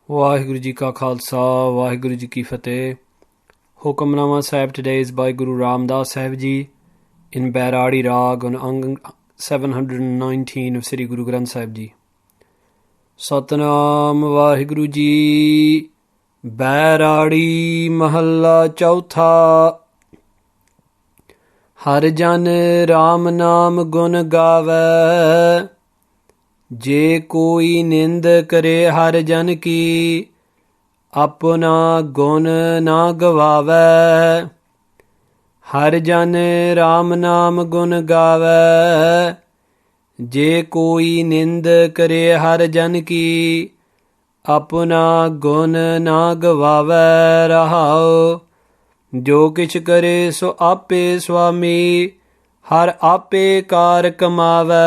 Vaheguru Ji Ka Khalsa, Vaheguru Ji Ki Fateh. Hukamnama Sahib today is by Guru Ramdas Sahib Ji in BAIRAAREE Rag on Ang 719 of Sri Guru Granth Sahib Ji. Satnam Vaheguru Ji. BAIRAAREE Mahalla Chautha. Har jan Ram Naam Gun Gave. जे कोई निंद करे हर जन की अपना गुण ना गवावे। हर जन राम नाम गुण गावे। जे कोई निंद करे हर जन की अपना गुण ना गवावे। रहाओ जो किछ करे सो आपे स्वामी हर आपे कार कमावे।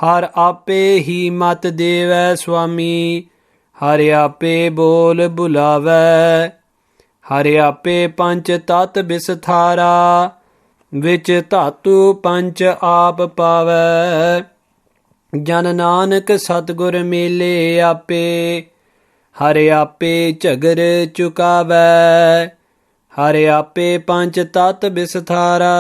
हर आपे ही मत देवै स्वामी हर आपे बोल बुलावै। हर आपे पंच तत बिसथारा विच धातु पंच आप पावै। जन नानक सतगुर मेले आपे हर आपे झगर चुकावै। हर आपे पंच तत बिसथारा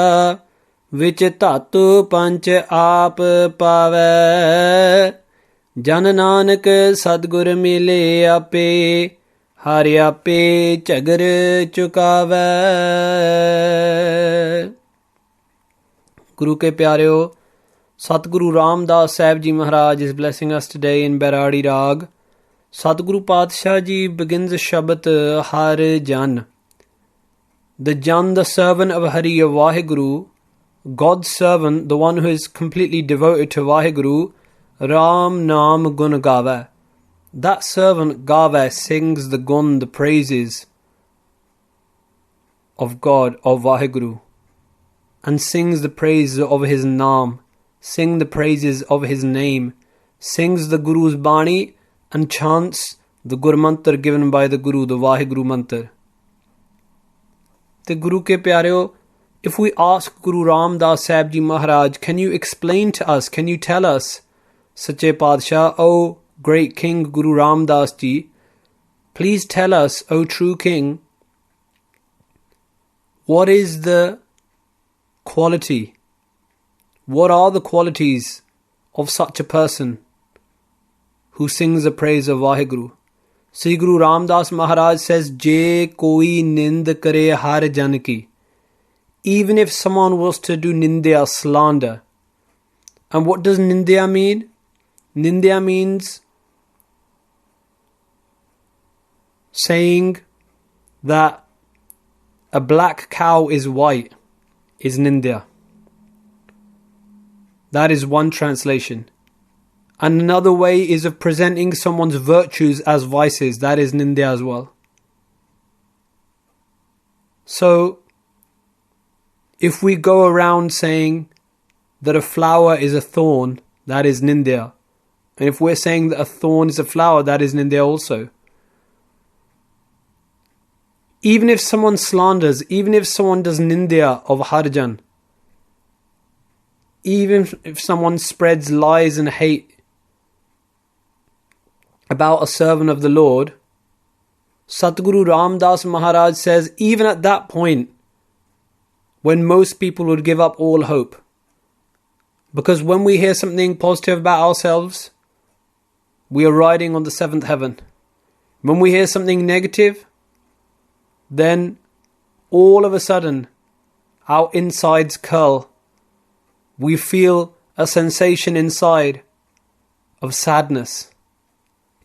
विच धातु पंच आप पावै। जन नानक सतगुर मिले आपे हर आपे झगर चुकावै। गुरु के प्यारेओ, Satguru Ramdas Sahib Ji Maharaj is blessing us today in BAIRAAREE Rag. Satguru Padshah Ji begins the Shabad Har Jan. The Jan, the servant of Hari, of Vaheguru, God's servant, the one who is completely devoted to Vaheguru, Ram Naam Gun Gave. That servant Gave sings the gun, the praises of God, of Vaheguru, and sings the praises of his Naam, sing the praises of his name, sings the Guru's Bani and chants the Gur Mantar given by the Guru, the Vaheguru Mantar. The Guru ke pyareo, if we ask Guru Ramdas Sahib Ji Maharaj, can you explain to us, can you tell us, Sache Padshah, O great King Guru Ramdas Ji, please tell us, O true King, what is the quality, what are the qualities of such a person who sings the praise of Vaheguru? Sri Guru Ramdas Maharaj says, Je koi nind kare har jan ki. Even if someone was to do nindya, slander. And what does nindya mean? Nindya means saying that a black cow is white, is nindya. That is one translation. And another way is of presenting someone's virtues as vices. That is nindya as well. So, if we go around saying that a flower is a thorn, that is nindya. And if we're saying that a thorn is a flower, that is nindya also. Even if someone slanders, even if someone does nindya of harjan, even if someone spreads lies and hate about a servant of the Lord, Satguru Ramdas Maharaj says, even at that point, when most people would give up all hope. Because when we hear something positive about ourselves, we are riding on the seventh heaven. When we hear something negative, then all of a sudden, our insides curl. We feel a sensation inside of sadness.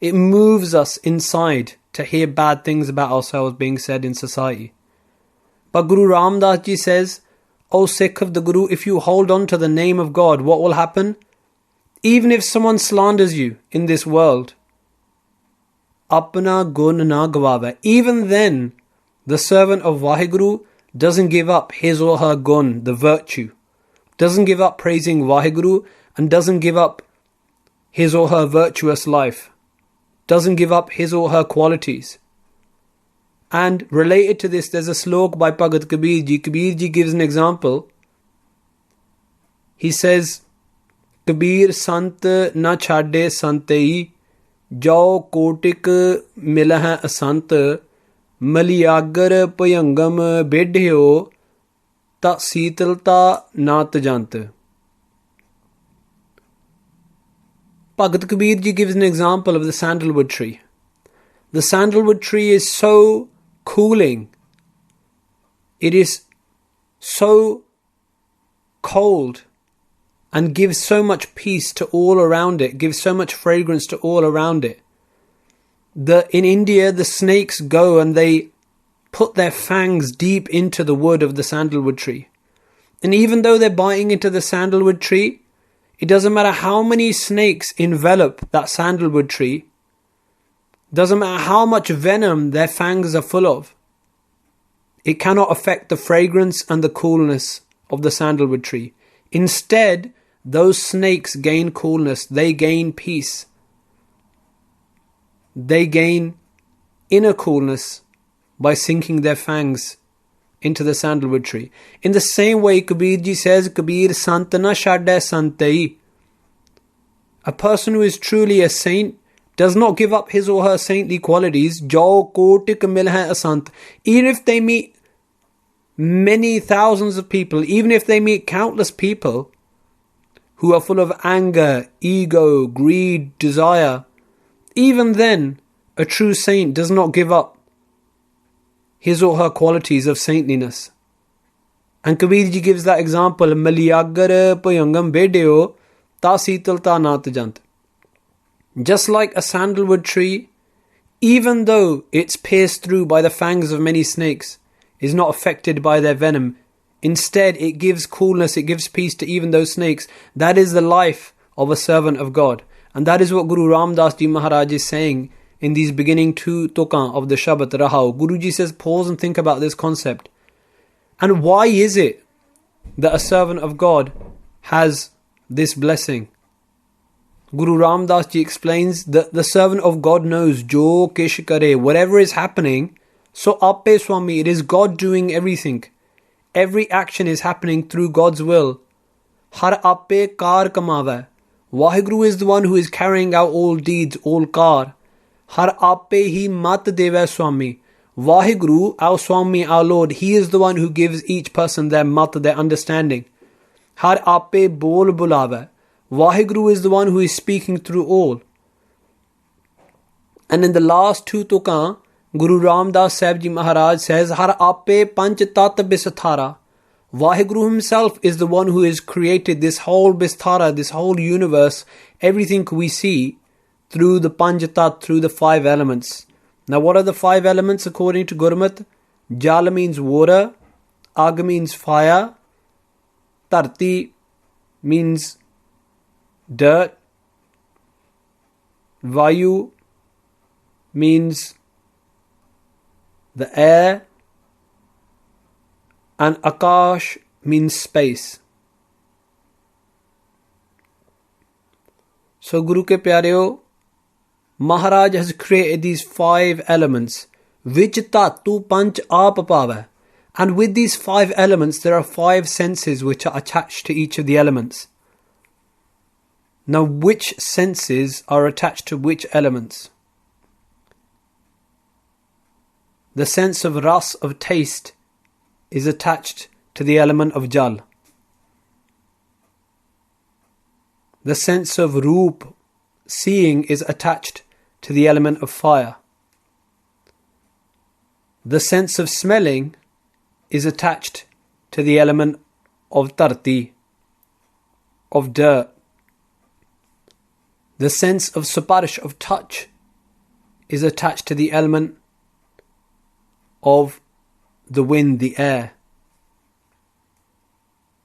It moves us inside to hear bad things about ourselves being said in society. But Guru Ramdas Ji says, O Sikh of the Guru, if you hold on to the name of God, what will happen? Even if someone slanders you in this world, apna gun na gawave. Even then, the servant of Vaheguru doesn't give up his or her gun, the virtue, doesn't give up praising Vaheguru, and doesn't give up his or her virtuous life, doesn't give up his or her qualities. And related to this, there's a slok by Bhagat Kabir Ji. Kabir Ji gives an example. He says, Kabir Sant na chhade santei, Jau kotik milah asant maliagar payangam bedhyo ta sitalta nat jant. Bhagat Kabir ji gives an example of the sandalwood tree. The sandalwood tree is so cooling. It is so cold and gives so much peace to all around it, gives so much fragrance to all around it. In India, the snakes go and they put their fangs deep into the wood of the sandalwood tree. And even though they're biting into the sandalwood tree, it doesn't matter how many snakes envelop that sandalwood tree, doesn't matter how much venom their fangs are full of, it cannot affect the fragrance and the coolness of the sandalwood tree. Instead, those snakes gain coolness, they gain peace, they gain inner coolness by sinking their fangs into the sandalwood tree. In the same way, Kabir ji says, Kabir sant na shadde santai. A person who is truly a saint does not give up his or her saintly qualities. Jo kotik milha asant. Even if they meet many thousands of people, even if they meet countless people who are full of anger, ego, greed, desire, even then, a true saint does not give up his or her qualities of saintliness. And Kabir ji gives that example, Maliagar payangam bedeo ta sitalta nat jant. Just like a sandalwood tree, even though it's pierced through by the fangs of many snakes, is not affected by their venom. Instead, it gives coolness, it gives peace to even those snakes. That is the life of a servant of God. And that is what Guru Ramdas Ji Maharaj is saying in these beginning two tukan of the Shabad Rahao. Guruji says, pause and think about this concept. And why is it that a servant of God has this blessing? Guru Ramdas Ji explains that the servant of God knows, Jo kish kare, whatever is happening, so appe Swami, it is God doing everything. Every action is happening through God's will. Har appe kar kamava. Vaheguru is the one who is carrying out all deeds, all kar. Har appe hi mat deva Swami. Vaheguru, our Swami, our Lord, He is the one who gives each person their mat, their understanding. Har appe bol bulava. Vaheguru is the one who is speaking through all. And in the last two tukan, Guru Ramdas Sahib Ji Maharaj says, Har appe panch tat bisathara. Vaheguru himself is the one who has created this whole bistara, this whole universe, everything we see through the panchatat, through the five elements. Now what are the five elements according to Gurmat? Jal means water, Ag means fire, Tarti means dirt, Vayu means the air, and Akash means space. So Guru ke pyareo, Maharaj has created these five elements, which tatu panch aap pava. And with these five elements, there are five senses which are attached to each of the elements. Now, which senses are attached to which elements? The sense of ras, of taste, is attached to the element of jal. The sense of roop, seeing, is attached to the element of fire. The sense of smelling is attached to the element of tarti, of dirt. The sense of saparsh, of touch, is attached to the element of the wind, the air.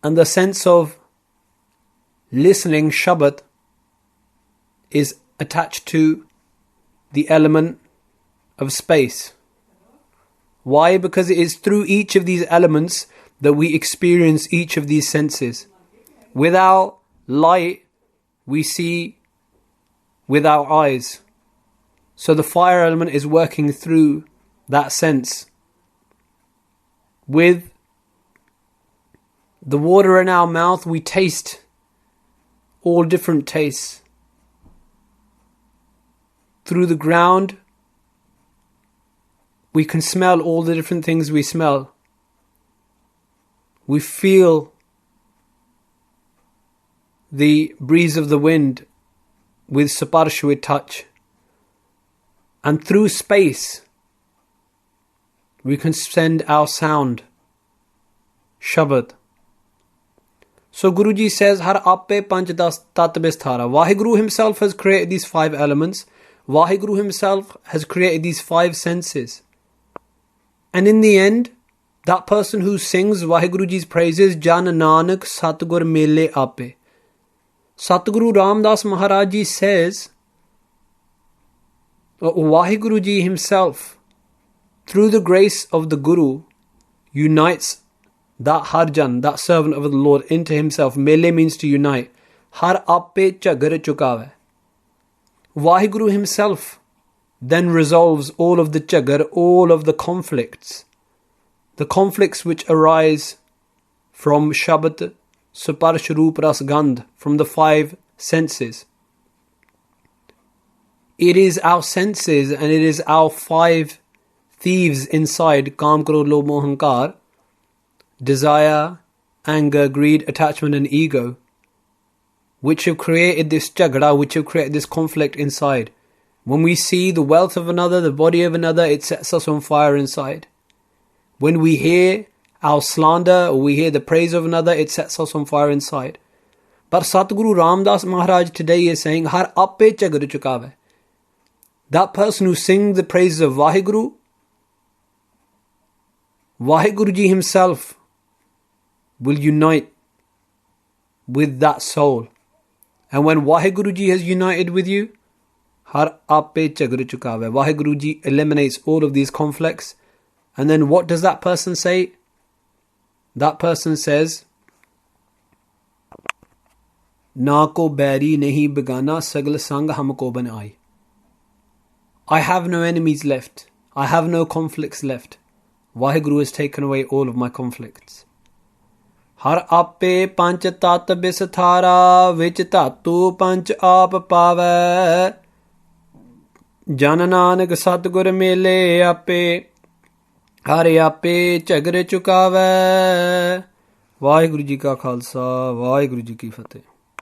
And the sense of listening, Shabad, is attached to the element of space. Why? Because it is through each of these elements that we experience each of these senses. Without light, we see with our eyes. So the fire element is working through that sense. With the water in our mouth, we taste all different tastes. through the ground. We can smell all the different things we smell. We feel the breeze of the wind with saparsh, with touch. And through space, we can send our sound, shabad. So Guruji says, Har appe panch das tat bisthara. Vaheguru himself has created these 5 elements. Vaheguru himself has created these 5 senses. And in the end, that person who sings Vaheguruji's praises, Jan Nanak Satgur Mele Ape. Satguru Ramdas Maharaj Ji says, Vaheguruji himself, through the grace of the Guru, unites that Harjan, that servant of the Lord, into himself. Mele means to unite. Har ape chagar chukave. Vaheguru himself then resolves all of the chagar, all of the conflicts which arise from Shabad, Suparsh, Roop, Ras, Gandh, from the 5 senses. It is our senses and it is our 5 thieves inside, Kam, Krodh, Lobh, Moh, Ahankar, desire, anger, greed, attachment and ego, which have created this chagda, which have created this conflict inside. When we see the wealth of another, the body of another, it sets us on fire inside. When we hear our slander or we hear the praise of another, it sets us on fire inside. But Satguru Ramdas Maharaj today is saying, Har appe chagar chukave. That person who sings the praises of Vaheguru, Vaheguruji himself will unite with that soul. And when Vaheguruji has united with you, Har appe chagar chukave. Vaheguruji eliminates all of these conflicts. And then what does that person say? That person says, Na ko bairi nahi begana, sagal sang humko banai. I have no enemies left. I have no conflicts left. Vaheguru has taken away all of my conflicts. Har appe panch tat bisathara, vich tatu panch aap pave. Jan Nanak Satgur Mele Ape. Hare ape chagar chukave. Vaheguru ji ka khalsa, Vaheguru ji ki fateh.